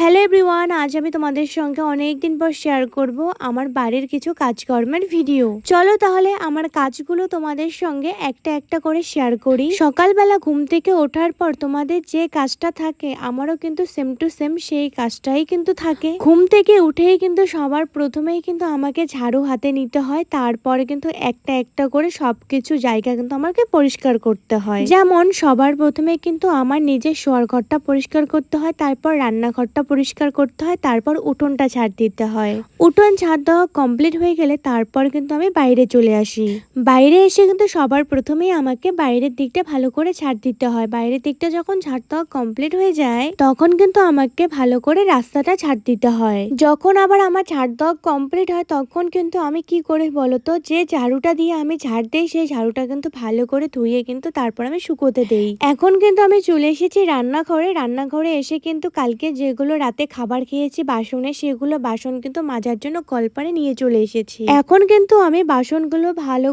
Hello everyone, আজ আমি তোমাদের সঙ্গে অনেকদিন পর শেয়ার করব আমার বাড়ির কিছু কাজকর্মের ভিডিও। চলো তাহলে আমার কাজগুলো তোমাদের সঙ্গে একটা একটা করে শেয়ার করি। সকালবেলা ঘুম থেকে ওঠার পর তোমাদের যে কাজটা থাকে আমারও কিন্তু সেম টু সেম সেই কাজটাই কিন্তু থাকে। ঘুম থেকে উঠেই কিন্তু সবার প্রথমেই কিন্তু আমাকে ঝাড়ু হাতে নিতে হয়, তারপরে কিন্তু একটা একটা করে সবকিছু জায়গা কিন্তু আমাকে পরিষ্কার করতে হয়। যেমন সবার প্রথমে কিন্তু আমার নিজের শোয়ার ঘরটা পরিষ্কার করতে হয়, তারপর রান্নাঘরটা পরিষ্কার করতে হয়, তারপর উঠোনটা ঝাড় দিতে হয়। উঠোন ঝাড় দেওয়া কমপ্লিট হয়ে গেলে তারপর কিন্তু আমি বাইরে চলে আসি। বাইরে এসে কিন্তু সবার প্রথমেই আমাকে বাইরের দিকটা ভালো করে ঝাড় দিতে হয়। বাইরের দিকটা যখন ঝাড় দেওয়া কমপ্লিট হয়ে যায় তখন কিন্তু আমাকে ভালো করে রাস্তাটা ঝাড় দিতে হয়। যখন আবার আমার ঝাড় দেওয়া কমপ্লিট হয় তখন কিন্তু আমি কি করি বলতো, যে ঝাড়ুটা দিয়ে আমি ঝাড় দেই সেই ঝাড়ুটা কিন্তু ভালো করে ধুয়ে কিন্তু তারপর আমি শুকোতে দেই। এখন কিন্তু আমি চলে এসেছি রান্নাঘরে এসে কিন্তু কালকে যেগুলো রাতে খাবার খেয়েছি বাসনে, সেগুলো বাসন কিন্তু মাজার জন্য কলপারে নিয়ে চলে এসেছি। এখন কিন্তু আমি বাসনগুলো ভালো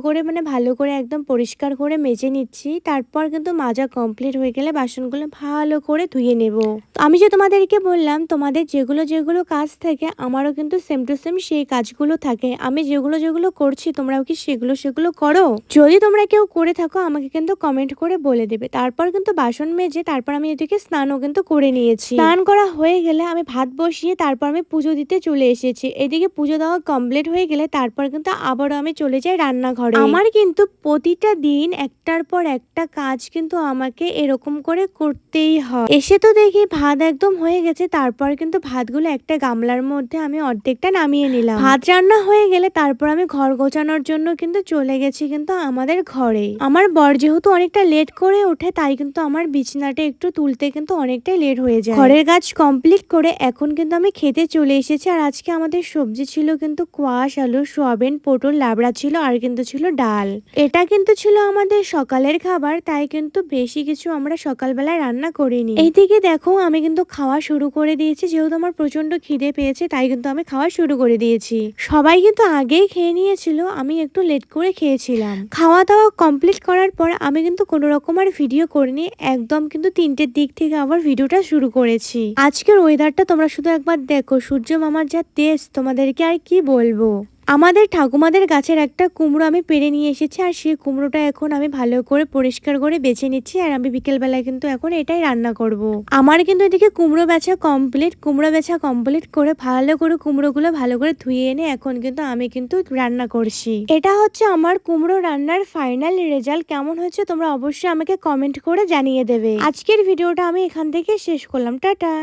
করে একদম পরিষ্কার করে মেজে নিচ্ছি। তারপর কিন্তু মাজা কমপ্লিট হয়ে গেলে বাসনগুলো ভালো করে ধুয়ে নেব। আমি যে তোমাদেরকে বললাম তোমাদের যেগুলো যেগুলো কাজ থাকে আমারও কিন্তু সেম টু সেম সেই কাজগুলো থাকে। আমি যেগুলো করছি তোমরাও কি সেগুলো করো? যদি তোমরা কেউ করে থাকো আমাকে কিন্তু কমেন্ট করে বলে দেবে। তারপর কিন্তু বাসন মেজে তারপর আমি এদিকে স্নানও কিন্তু করে নিয়েছি। স্নান করা হয়ে গেলে আমি ভাত বসিয়ে তারপর আমি পুজো দিতে চলে এসেছি। এদিকে পুজো দেওয়া কমপ্লিট হয়ে গেলে তারপর কিন্তু আবারও আমি চলে যাই রান্নাঘরে। আমার কিন্তু প্রতিটা দিন একটার পর একটা কাজ কিন্তু আমাকে এরকম করে করতেই হয়। এসে তো দেখি ভাত একদম হয়ে গেছে, তারপর কিন্তু ভাতগুলো একটা গামলার মধ্যে আমি অর্ধেকটা নামিয়ে নিলাম। ভাত রান্না হয়ে গেলে তারপর আমি ঘর গোছানোর জন্য কিন্তু চলে গেছি কিন্তু আমাদের ঘরে। আমার বর যেহেতু অনেকটা লেট করে ওঠে তাই কিন্তু আমার বিছানাটা একটু তুলতে কিন্তু অনেকটাই লেট হয়ে যায়। ঘরের কাজ কমপ্লিট করে এখন কিন্তু আমি খেতে চলে এসেছি। আর আজকে আমাদের সবজি ছিল কিন্তু কোয়াশ আলু, সোয়াবিন, পটল, লাবড়া ছিল আর কিন্তু ছিল ডাল। এটা কিন্তু ছিল আমাদের সকালের খাবার, তাই কিন্তু বেশি কিছু আমরা সকালবেলায় রান্না করিনি। এইদিকে দেখো আমি কিন্তু খাওয়া শুরু করে দিয়েছি। যেহেতু আমার প্রচন্ড খিদে পেয়েছে তাই কিন্তু আমি খাওয়া শুরু করে দিয়েছি। সবাই কিন্তু আগেই খেয়ে নিয়েছিল, আমি একটু লেট করে খেয়েছিলাম। খাওয়া দাওয়া কমপ্লিট করার পর আমি কিন্তু কোনো রকম আর ভিডিও করিনি, একদম কিন্তু 3টের দিক থেকে আবার ভিডিওটা শুরু করেছি। আজকের ওয়েদারটা তোমরা শুধু একবার দেখো, সূর্য মামার যা তেজ তোমাদেরকে আর কি বলবো। আমাদের ঠাকুমাদের গাছের একটা কুমড়ো আমি পেড়ে নিয়ে এসেছি, আর সেই কুমড়োটা এখন আমি ভালো করে পরিষ্কার করে বেছে নিচ্ছি। আর আমি বিকেলবেলায় কিন্তু এখন এটাই রান্না করব। আমার কিন্তু এদিকে কুমড়ো বেচা কমপ্লিট করে ভালো করে কুমড়োগুলো ভালো করে ধুয়ে এনে এখন কিন্তু আমি কিন্তু রান্না করছি। এটা হচ্ছে আমার কুমড়ো রান্নার ফাইনাল রেজাল্ট। কেমন হয়েছে তোমরা অবশ্যই আমাকে কমেন্ট করে জানিয়ে দেবে। আজকের ভিডিওটা আমি এখান থেকে শেষ করলাম। টাটা।